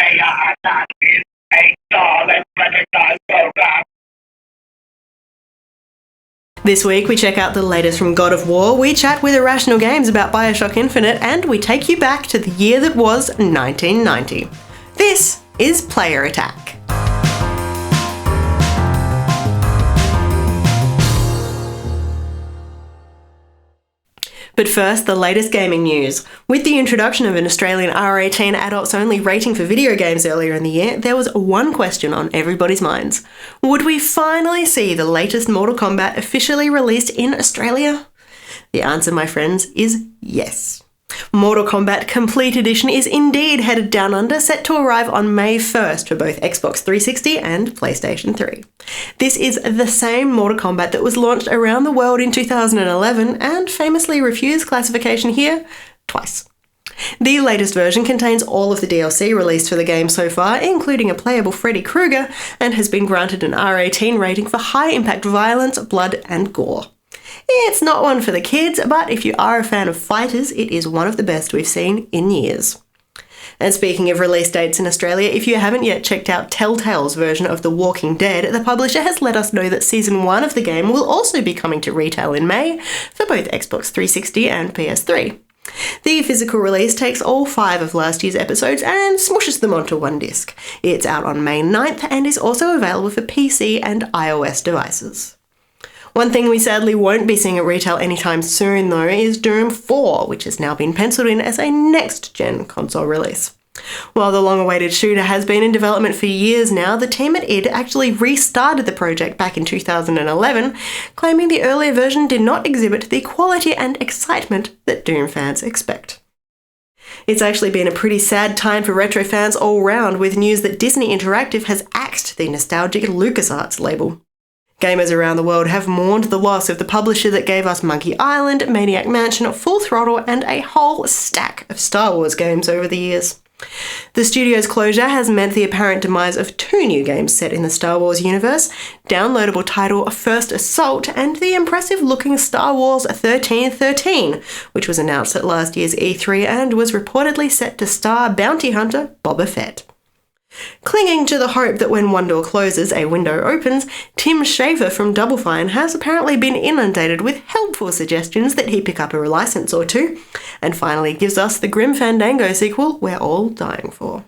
player, and that is a solid recognized program. This week we check out the latest from God of War, we chat with Irrational Games about Bioshock Infinite, and we take you back to the year that was 1990. This is Player Attack. But first, the latest gaming news. With the introduction of an Australian R18 adults-only rating for video games earlier in the year, there was one question on everybody's minds. Would we finally see the latest Mortal Kombat officially released in Australia? The answer, my friends, is yes. Mortal Kombat Complete Edition is indeed headed down under, set to arrive on May 1st for both Xbox 360 and PlayStation 3. This is the same Mortal Kombat that was launched around the world in 2011 and famously refused classification here twice. The latest version contains all of the DLC released for the game so far, including a playable Freddy Krueger, and has been granted an R18 rating for high-impact violence, blood, and gore. It's not one for the kids, but if you are a fan of fighters, it is one of the best we've seen in years. And speaking of release dates in Australia, if you haven't yet checked out Telltale's version of The Walking Dead, the publisher has let us know that Season 1 of the game will also be coming to retail in May for both Xbox 360 and PS3. The physical release takes all 5 of last year's episodes and smooshes them onto one disc. It's out on May 9th and is also available for PC and iOS devices. One thing we sadly won't be seeing at retail anytime soon, though, is Doom 4, which has now been penciled in as a next-gen console release. While the long-awaited shooter has been in development for years now, the team at id actually restarted the project back in 2011, claiming the earlier version did not exhibit the quality and excitement that Doom fans expect. It's actually been a pretty sad time for retro fans all round, with news that Disney Interactive has axed the nostalgic LucasArts label. Gamers around the world have mourned the loss of the publisher that gave us Monkey Island, Maniac Mansion, Full Throttle, and a whole stack of Star Wars games over the years. The studio's closure has meant the apparent demise of 2 new games set in the Star Wars universe, downloadable title First Assault, and the impressive-looking Star Wars 1313, which was announced at last year's E3 and was reportedly set to star bounty hunter Boba Fett. Clinging to the hope that when one door closes, a window opens, Tim Schafer from Double Fine has apparently been inundated with helpful suggestions that he pick up a license or two, and finally gives us the Grim Fandango sequel we're all dying for.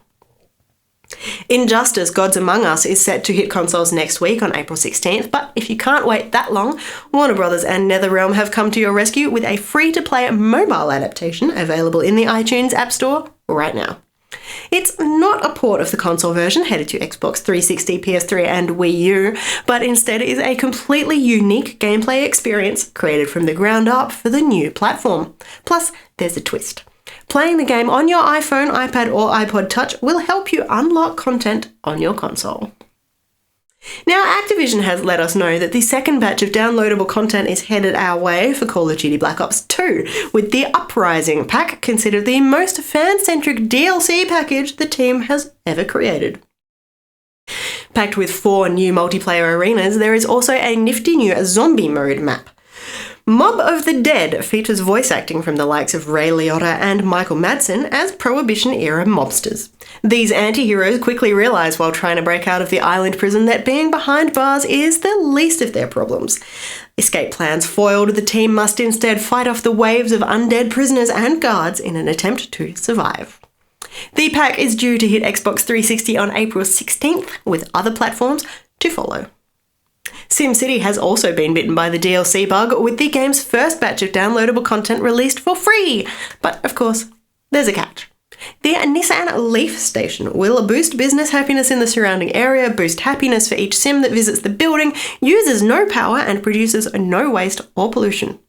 Injustice: Gods Among Us is set to hit consoles next week on April 16th, but if you can't wait that long, Warner Bros. And NetherRealm have come to your rescue with a free-to-play mobile adaptation available in the iTunes App Store right now. It's not a port of the console version headed to Xbox 360, PS3 and Wii U, but instead is a completely unique gameplay experience created from the ground up for the new platform. Plus, there's a twist. Playing the game on your iPhone, iPad or iPod Touch will help you unlock content on your console. Now, Activision has let us know that the second batch of downloadable content is headed our way for Call of Duty Black Ops 2, with the Uprising pack considered the most fan-centric DLC package the team has ever created. Packed with 4 new multiplayer arenas, there is also a nifty new zombie mode map. Mob of the Dead features voice acting from the likes of Ray Liotta and Michael Madsen as Prohibition-era mobsters. These anti-heroes quickly realise while trying to break out of the island prison that being behind bars is the least of their problems. Escape plans foiled, the team must instead fight off the waves of undead prisoners and guards in an attempt to survive. The pack is due to hit Xbox 360 on April 16th, with other platforms to follow. SimCity has also been bitten by the DLC bug, with the game's first batch of downloadable content released for free. But, of course, there's a catch. The Nissan Leaf station will boost business happiness in the surrounding area, boost happiness for each sim that visits the building, uses no power and produces no waste or pollution.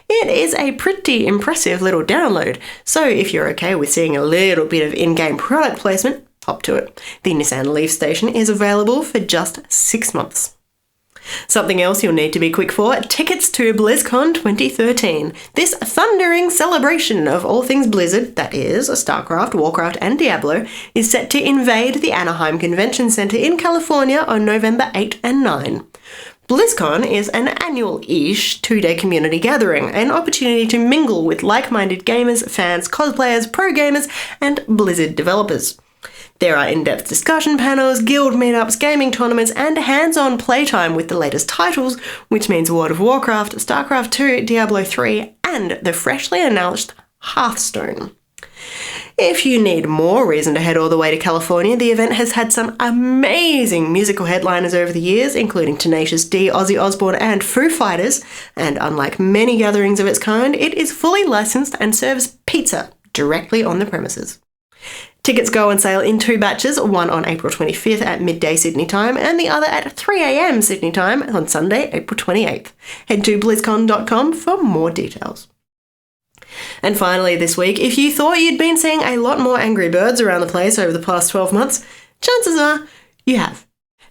It is a pretty impressive little download, so if you're okay with seeing a little bit of in-game product placement, hop to it. The Nissan Leaf station is available for just 6 months. Something else you'll need to be quick for: tickets to BlizzCon 2013. This thundering celebration of all things Blizzard, that is, StarCraft, Warcraft and Diablo, is set to invade the Anaheim Convention Center in California on November 8 and 9. BlizzCon is an annual-ish 2-day community gathering, an opportunity to mingle with like-minded gamers, fans, cosplayers, pro gamers, and Blizzard developers. There are in-depth discussion panels, guild meetups, gaming tournaments, and hands-on playtime with the latest titles, which means World of Warcraft, StarCraft 2, Diablo 3, and the freshly announced Hearthstone. If you need more reason to head all the way to California, the event has had some amazing musical headliners over the years, including Tenacious D, Ozzy Osbourne, and Foo Fighters, and unlike many gatherings of its kind, it is fully licensed and serves pizza directly on the premises. Tickets go on sale in 2 batches, one on April 25th at midday Sydney time and the other at 3 a.m. Sydney time on Sunday, April 28th. Head to blizzcon.com for more details. And finally this week, if you thought you'd been seeing a lot more Angry Birds around the place over the past 12 months, chances are you have.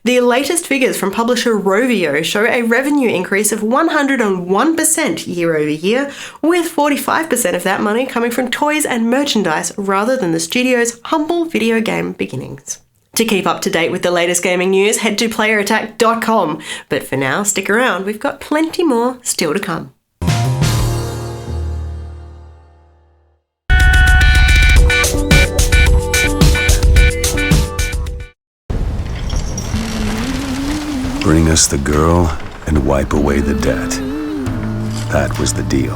The latest figures from publisher Rovio show a revenue increase of 101% year over year, with 45% of that money coming from toys and merchandise rather than the studio's humble video game beginnings. To keep up to date with the latest gaming news, head to playerattack.com. But for now, stick around, we've got plenty more still to come. Bring us the girl and wipe away the debt. That was the deal.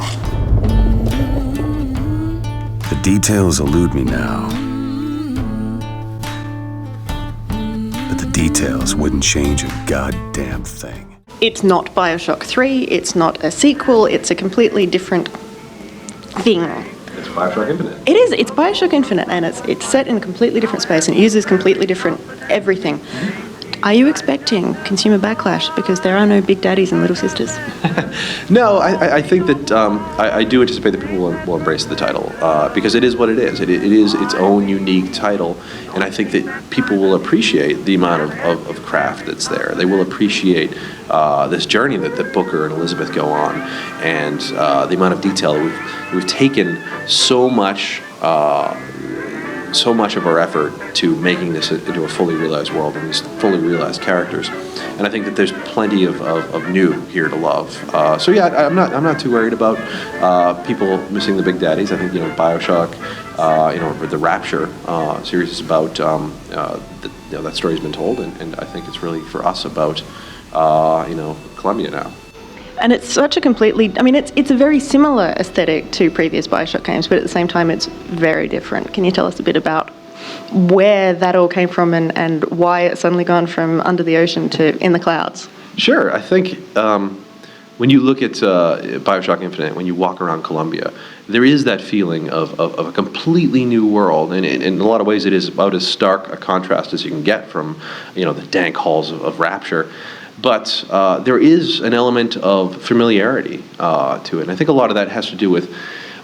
The details elude me now. But the details wouldn't change a goddamn thing. It's not BioShock 3, it's not a sequel, it's a completely different thing. It's BioShock Infinite. It is, it's BioShock Infinite, and it's set in a completely different space and it uses completely different everything. Are you expecting consumer backlash because there are no big daddies and little sisters? No, I think that I do anticipate that people will embrace the title because it is what it is. It is its own unique title, and I think that people will appreciate the amount of craft that's there. They will appreciate this journey that Booker and Elizabeth go on, and the amount of detail we've taken so much of our effort to making this into a fully realized world and these fully realized characters, and I think that there's plenty of new here to love. So yeah, I'm not too worried about people missing the big daddies. I think BioShock, the Rapture series is about that story's been told, and I think it's really for us about Columbia now. And it's such a completely, it's a very similar aesthetic to previous BioShock games, but at the same time it's very different. Can you tell us a bit about where that all came from and why it's suddenly gone from under the ocean to in the clouds? Sure. I think when you look at BioShock Infinite, when you walk around Columbia, there is that feeling of a completely new world, and in a lot of ways it is about as stark a contrast as you can get from the dank halls of Rapture. But there is an element of familiarity to it, and I think a lot of that has to do with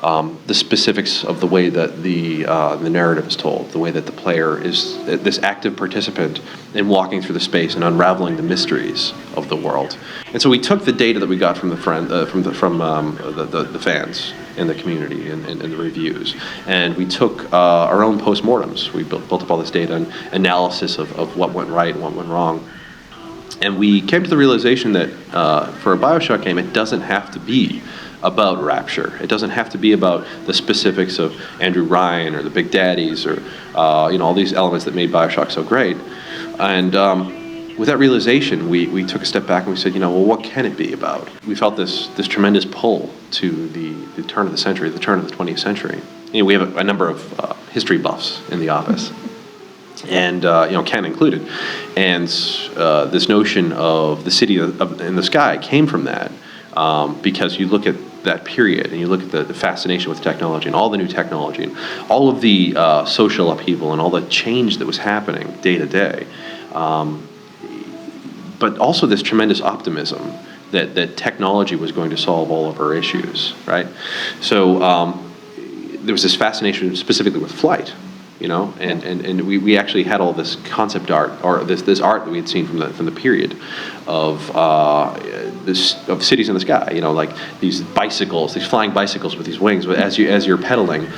the specifics of the way that the narrative is told, the way that the player is this active participant in walking through the space and unraveling the mysteries of the world. And so we took the data that we got from the fans in the community and the reviews, and we took our own postmortems. We built up all this data and analysis of what went right and what went wrong. And we came to the realization that for a BioShock game, it doesn't have to be about Rapture. It doesn't have to be about the specifics of Andrew Ryan or the Big Daddies or all these elements that made BioShock so great. And with that realization, we took a step back and we said, well, what can it be about? We felt this tremendous pull to the turn of the century, the turn of the 20th century. We have a number of history buffs in the office. And Ken included, and this notion of the city in the sky came from that, because you look at that period and you look at the fascination with technology and all the new technology and all of the social upheaval and all the change that was happening day to day, but also this tremendous optimism that technology was going to solve all of our issues, right? So there was this fascination specifically with flight. And we actually had all this concept art, or this art that we had seen from the period of cities in the sky. Like these bicycles, these flying bicycles with these wings. But as you're pedaling,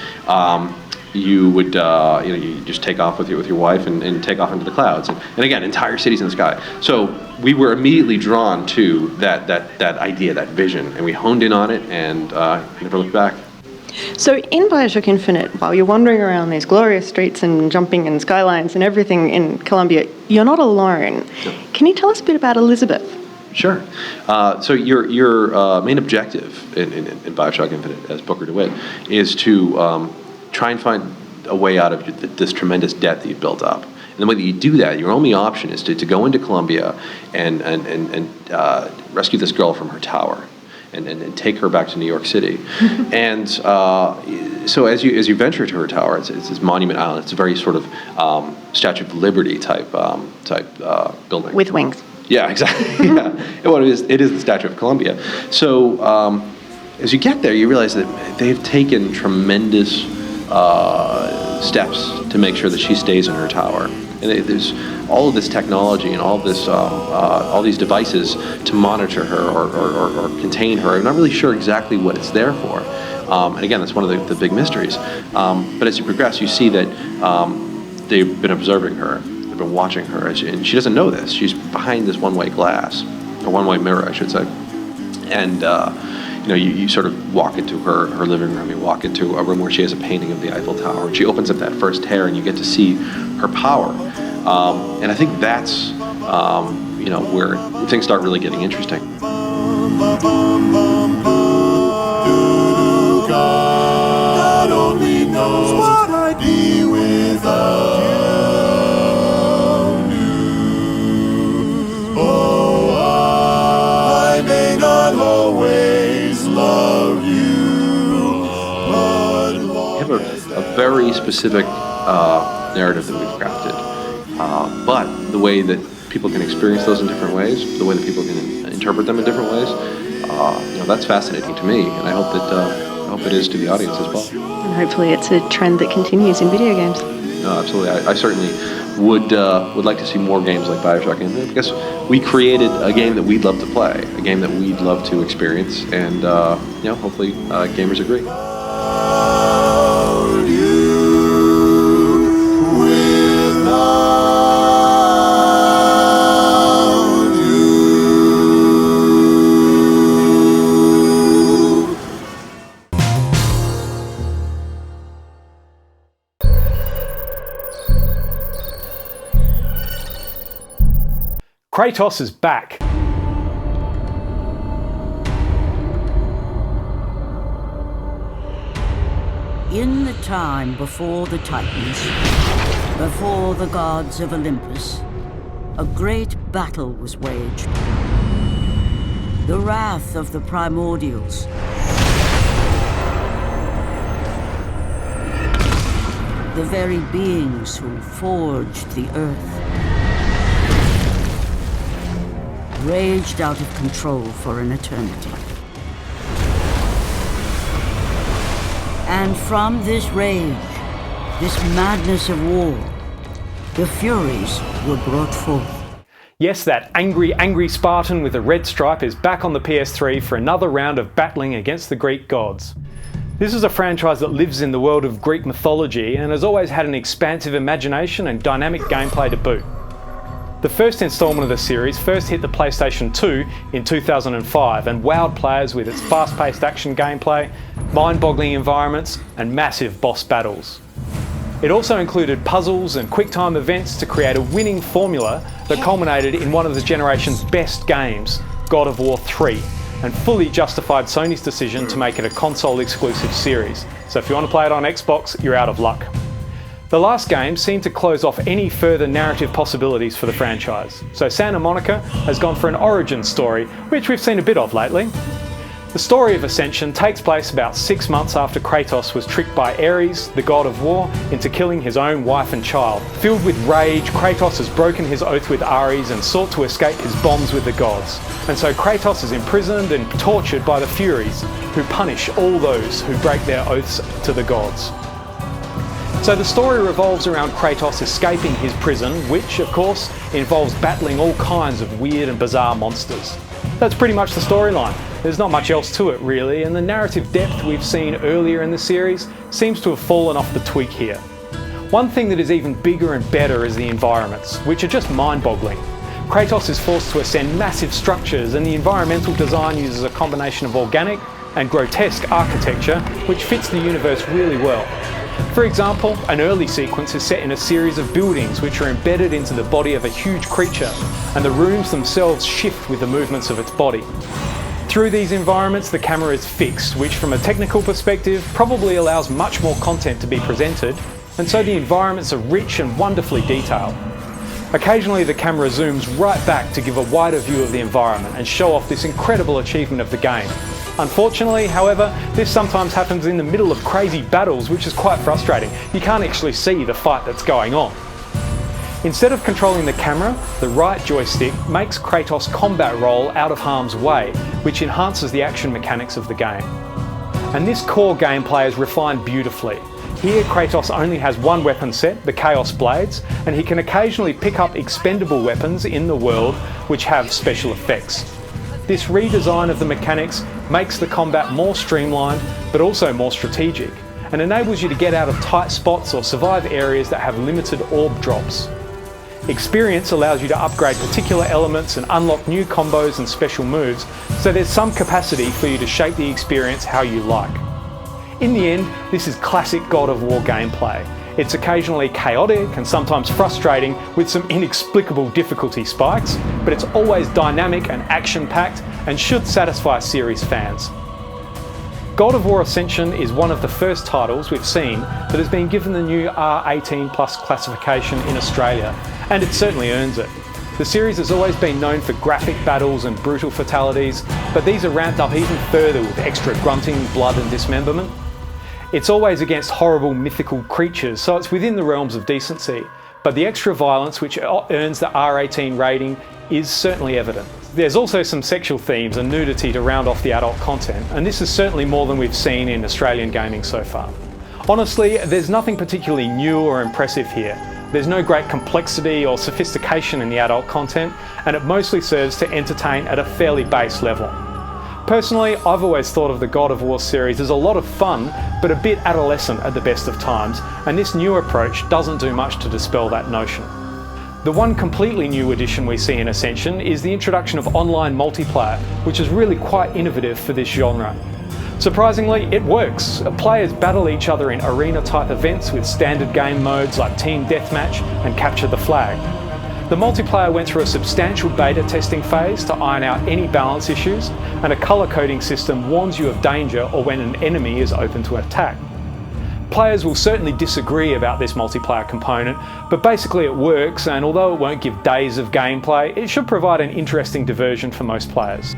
you would you just take off with your wife and take off into the clouds. And again, entire cities in the sky. So we were immediately drawn to that idea, that vision, and we honed in on it and never looked back. So in Bioshock Infinite, while you're wandering around these glorious streets and jumping and skylines and everything in Columbia, you're not alone. Can you tell us a bit about Elizabeth? Sure. So your main objective in Bioshock Infinite as Booker DeWitt is to try and find a way out of this tremendous debt that you've built up. And the way that you do that, your only option is to go into Columbia and rescue this girl from her tower. And take her back to New York City. And so as you venture to her tower, it's this Monument Island. It's a very sort of Statue of Liberty type building. With wings. Yeah, exactly. Yeah. Well, it is the Statue of Columbia. So as you get there, you realize that they've taken tremendous steps to make sure that she stays in her tower. And there's all of this technology and all these devices to monitor her or contain her. I'm not really sure exactly what it's there for. And again, that's one of the big mysteries. But as you progress, you see that they've been observing her. They've been watching her. And she doesn't know this. She's behind this one-way glass, or one-way mirror, I should say. And you sort of walk into her living room. You walk into a room where she has a painting of the Eiffel Tower. And she opens up that first tear, and you get to see her power. And I think that's where things start really getting interesting. God only knows what I'd be without you. Oh, I may not always love you, but We have a very specific narrative that we've crafted. But the way that people can experience those in different ways, the way that people can interpret them in different ways, that's fascinating to me, and I hope it is to the audience as well. And hopefully it's a trend that continues in video games. No, absolutely. I certainly would like to see more games like Bioshock Infinite, because we created a game that we'd love to play, a game that we'd love to experience, and hopefully gamers agree. Kratos is back. In the time before the Titans, before the gods of Olympus, a great battle was waged. The wrath of the primordials. The very beings who forged the earth. Raged out of control for an eternity. And from this rage, this madness of war, the Furies were brought forth. Yes, that angry Spartan with a red stripe is back on the PS3 for another round of battling against the Greek gods. This is a franchise that lives in the world of Greek mythology and has always had an expansive imagination and dynamic gameplay to boot. The first installment of the series first hit the PlayStation 2 in 2005 and wowed players with its fast-paced action gameplay, mind-boggling environments, and massive boss battles. It also included puzzles and quick-time events to create a winning formula that culminated in one of the generation's best games, God of War 3, and fully justified Sony's decision to make it a console-exclusive series. So if you want to play it on Xbox, you're out of luck. The last game seemed to close off any further narrative possibilities for the franchise, so Santa Monica has gone for an origin story, which we've seen a bit of lately. The story of Ascension takes place about 6 months after Kratos was tricked by Ares, the god of war, into killing his own wife and child. Filled with rage, Kratos has broken his oath with Ares and sought to escape his bonds with the gods. And so Kratos is imprisoned and tortured by the Furies, who punish all those who break their oaths to the gods. So the story revolves around Kratos escaping his prison, which, of course, involves battling all kinds of weird and bizarre monsters. That's pretty much the storyline. There's not much else to it, really, and the narrative depth we've seen earlier in the series seems to have fallen off the twig here. One thing that is even bigger and better is the environments, which are just mind-boggling. Kratos is forced to ascend massive structures, and the environmental design uses a combination of organic, and grotesque architecture which fits the universe really well. For example, an early sequence is set in a series of buildings which are embedded into the body of a huge creature, and the rooms themselves shift with the movements of its body. Through these environments, the camera is fixed, which from a technical perspective probably allows much more content to be presented, and so the environments are rich and wonderfully detailed. Occasionally the camera zooms right back to give a wider view of the environment and show off this incredible achievement of the game. Unfortunately, however, this sometimes happens in the middle of crazy battles, which is quite frustrating. You can't actually see the fight that's going on. Instead of controlling the camera, the right joystick makes Kratos' combat roll out of harm's way, which enhances the action mechanics of the game. And this core gameplay is refined beautifully. Here Kratos only has one weapon set, the Chaos Blades, and he can occasionally pick up expendable weapons in the world which have special effects. This redesign of the mechanics makes the combat more streamlined but also more strategic, and enables you to get out of tight spots or survive areas that have limited orb drops. Experience allows you to upgrade particular elements and unlock new combos and special moves, so there's some capacity for you to shape the experience how you like. In the end, this is classic God of War gameplay. It's occasionally chaotic and sometimes frustrating with some inexplicable difficulty spikes, but it's always dynamic and action-packed and should satisfy series fans. God of War Ascension is one of the first titles we've seen that has been given the new R18+ classification in Australia, and it certainly earns it. The series has always been known for graphic battles and brutal fatalities, but these are ramped up even further with extra grunting, blood and dismemberment. It's always against horrible mythical creatures, so it's within the realms of decency, but the extra violence which earns the R18 rating is certainly evident. There's also some sexual themes and nudity to round off the adult content, and this is certainly more than we've seen in Australian gaming so far. Honestly, there's nothing particularly new or impressive here. There's no great complexity or sophistication in the adult content, and it mostly serves to entertain at a fairly base level. Personally, I've always thought of the God of War series as a lot of fun, but a bit adolescent at the best of times, and this new approach doesn't do much to dispel that notion. The one completely new addition we see in Ascension is the introduction of online multiplayer, which is really quite innovative for this genre. Surprisingly, it works. Players battle each other in arena-type events with standard game modes like Team Deathmatch and Capture the Flag. The multiplayer went through a substantial beta testing phase to iron out any balance issues, and a colour coding system warns you of danger or when an enemy is open to attack. Players will certainly disagree about this multiplayer component, but basically it works, and although it won't give days of gameplay, it should provide an interesting diversion for most players.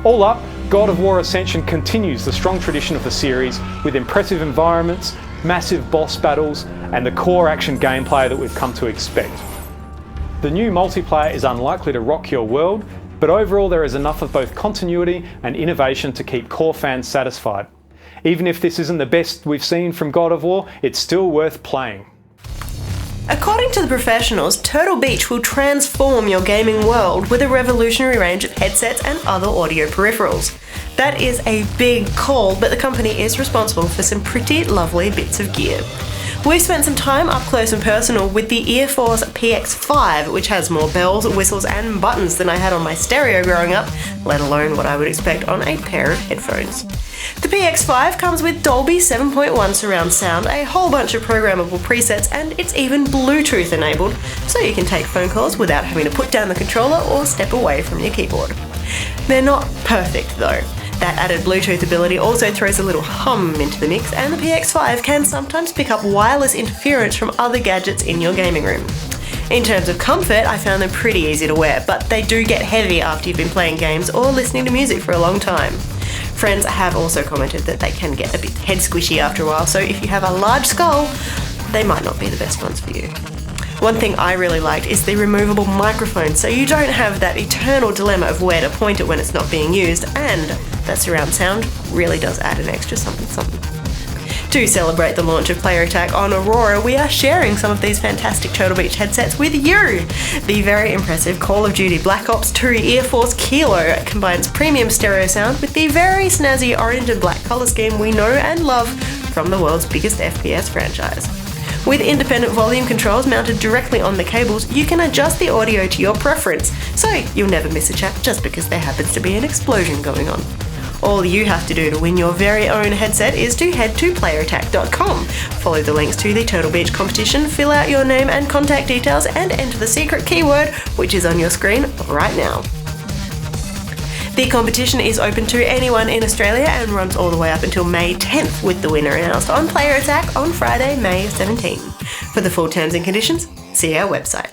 All up, God of War Ascension continues the strong tradition of the series with impressive environments, massive boss battles, and the core action gameplay that we've come to expect. The new multiplayer is unlikely to rock your world, but overall there is enough of both continuity and innovation to keep core fans satisfied. Even if this isn't the best we've seen from God of War, it's still worth playing. According to the professionals, Turtle Beach will transform your gaming world with a revolutionary range of headsets and other audio peripherals. That is a big call, but the company is responsible for some pretty lovely bits of gear. We've spent some time up close and personal with the Earforce PX5, which has more bells, whistles and buttons than I had on my stereo growing up, let alone what I would expect on a pair of headphones. The PX5 comes with Dolby 7.1 surround sound, a whole bunch of programmable presets, and it's even Bluetooth enabled, so you can take phone calls without having to put down the controller or step away from your keyboard. They're not perfect though. That added Bluetooth ability also throws a little hum into the mix, and the PX5 can sometimes pick up wireless interference from other gadgets in your gaming room. In terms of comfort, I found them pretty easy to wear, but they do get heavy after you've been playing games or listening to music for a long time. Friends have also commented that they can get a bit head squishy after a while, so if you have a large skull, they might not be the best ones for you. One thing I really liked is the removable microphone, so you don't have that eternal dilemma of where to point it when it's not being used, and that surround sound really does add an extra something. To celebrate the launch of Player Attack on Aurora, we are sharing some of these fantastic Turtle Beach headsets with you. The very impressive Call of Duty Black Ops 2 Earforce Kilo combines premium stereo sound with the very snazzy orange and black colour scheme we know and love from the world's biggest FPS franchise. With independent volume controls mounted directly on the cables, you can adjust the audio to your preference, so you'll never miss a chat just because there happens to be an explosion going on. All you have to do to win your very own headset is to head to playerattack.com, follow the links to the Turtle Beach competition, fill out your name and contact details, and enter the secret keyword, which is on your screen right now. The competition is open to anyone in Australia and runs all the way up until May 10th, with the winner announced on Player Attack on Friday, May 17. For the full terms and conditions, see our website.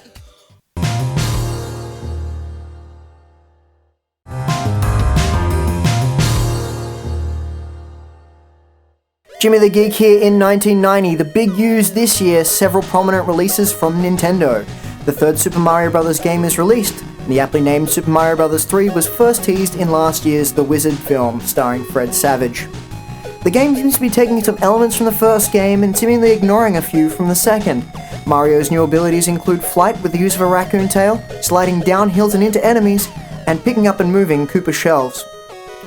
Jimmy the Geek here in 1990. The big news this year, several prominent releases from Nintendo. The third Super Mario Bros. Game is released. The aptly named Super Mario Bros. 3 was first teased in last year's The Wizard film, starring Fred Savage. The game seems to be taking some elements from the first game and seemingly ignoring a few from the second. Mario's new abilities include flight with the use of a raccoon tail, sliding down hills and into enemies, and picking up and moving Koopa shells.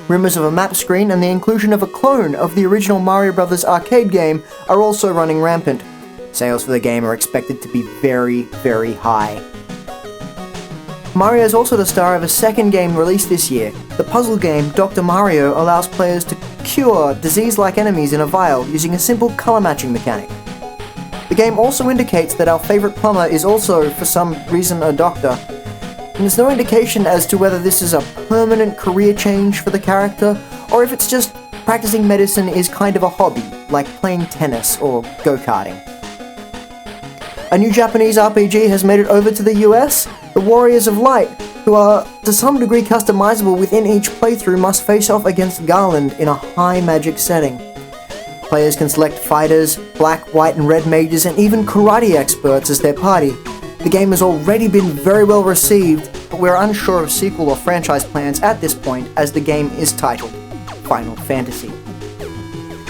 Rumours of a map screen and the inclusion of a clone of the original Mario Bros. Arcade game are also running rampant. Sales for the game are expected to be very, very high. Mario is also the star of a second game released this year. The puzzle game Dr. Mario allows players to cure disease-like enemies in a vial using a simple colour matching mechanic. The game also indicates that our favourite plumber is also, for some reason, a doctor. And there's no indication as to whether this is a permanent career change for the character, or if it's just practicing medicine is kind of a hobby, like playing tennis or go-karting. A new Japanese RPG has made it over to the US. The Warriors of Light, who are to some degree customizable within each playthrough, must face off against Garland in a high magic setting. Players can select fighters, black, white and red mages, and even karate experts as their party. The game has already been very well received, but we're unsure of sequel or franchise plans at this point, as the game is titled Final Fantasy.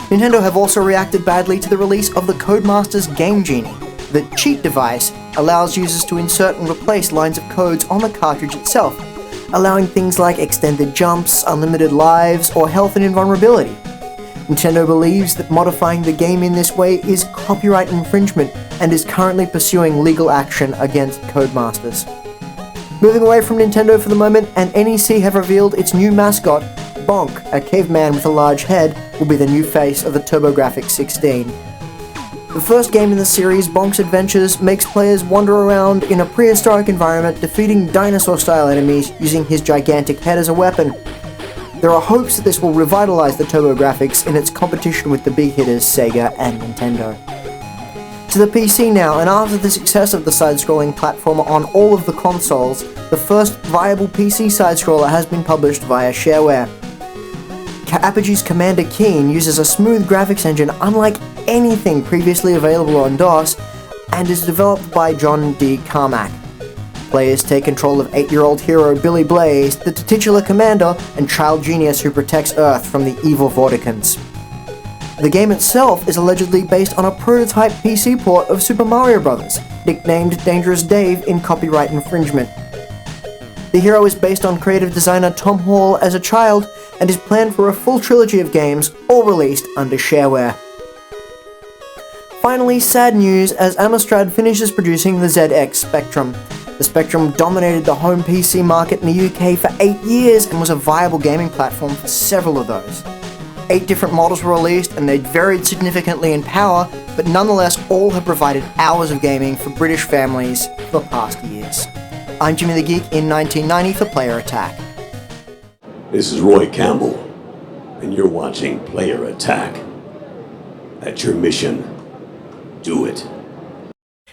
Nintendo have also reacted badly to the release of the Codemasters Game Genie. The cheat device allows users to insert and replace lines of codes on the cartridge itself, allowing things like extended jumps, unlimited lives, or health and invulnerability. Nintendo believes that modifying the game in this way is copyright infringement and is currently pursuing legal action against Codemasters. Moving away from Nintendo for the moment, and NEC have revealed its new mascot, Bonk, a caveman with a large head, will be the new face of the TurboGrafx 16. The first game in the series, Bonk's Adventures, makes players wander around in a prehistoric environment, defeating dinosaur-style enemies using his gigantic head as a weapon. There are hopes that this will revitalize the TurboGrafx in its competition with the big hitters Sega and Nintendo. To the PC now, and after the success of the side-scrolling platformer on all of the consoles, the first viable PC side-scroller has been published via shareware. Apogee's Commander Keen uses a smooth graphics engine unlike anything previously available on DOS, and is developed by John D. Carmack. Players take control of 8-year-old hero Billy Blaze, the titular commander and child genius who protects Earth from the evil Vorticans. The game itself is allegedly based on a prototype PC port of Super Mario Bros., nicknamed Dangerous Dave in copyright infringement. The hero is based on creative designer Tom Hall as a child, and is planned for a full trilogy of games, all released under shareware. Finally, sad news as Amstrad finishes producing the ZX Spectrum. The Spectrum dominated the home PC market in the UK for 8 years and was a viable gaming platform for several of those. 8 different models were released and they varied significantly in power, but nonetheless all have provided hours of gaming for British families for the past years. I'm Jimmy the Geek in 1990 for Player Attack. This is Roy Campbell, and you're watching Player Attack. That's your mission. Do it.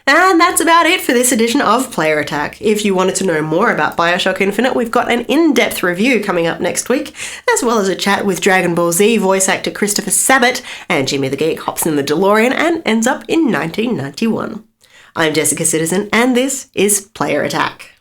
And that's about it for this edition of Player Attack. If you wanted to know more about Bioshock Infinite, we've got an in-depth review coming up next week, as well as a chat with Dragon Ball Z voice actor Christopher Sabat, and Jimmy the Geek hops in the DeLorean and ends up in 1991. I'm Jessica Citizen, and this is Player Attack.